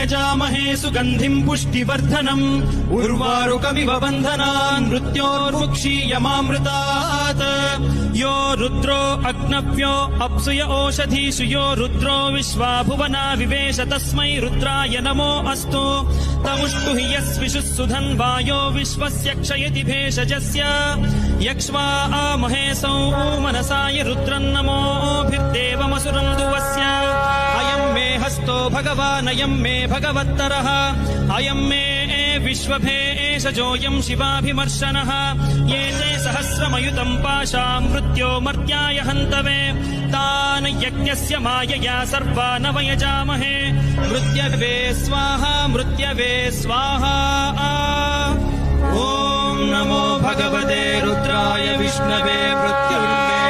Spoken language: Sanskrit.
यजामहे सुगन्धिम् पुष्टिवर्धनम् उर्वारुकमिव बन्धनान् मृत्योर्मुक्षीयमामृतात् यो रुद्रो अग्नव्यो अप्सुय ओषधीषु यो रुद्रो विश्वा भुवना विवेश तस्मै रुद्राय नमो अस्तु तमुष्टु हि यस्विषुः सुधन्वायो विश्वस्य क्षयति भेषजस्य यक्ष्वा आमहे सौ मनसाय रुद्रन्नमोभिर्देवमसुरम् दुवस्य अयम् मे हस्तो भगवानयम् मे भगवत्तरः अयम् मे विश्वभेषजोऽयम् शिवाभिमर्शनः ये ते सहस्रमयुतम् पाशाम् मृत्यो मर्त्याय हन्तवे तान् यज्ञस्य मायया सर्वान् वयजामहे मृत्यवे स्वाहा मृत्यवे स्वाहा ॐ नमो भगवते रुद्राय विष्णवे मृत्युर्मे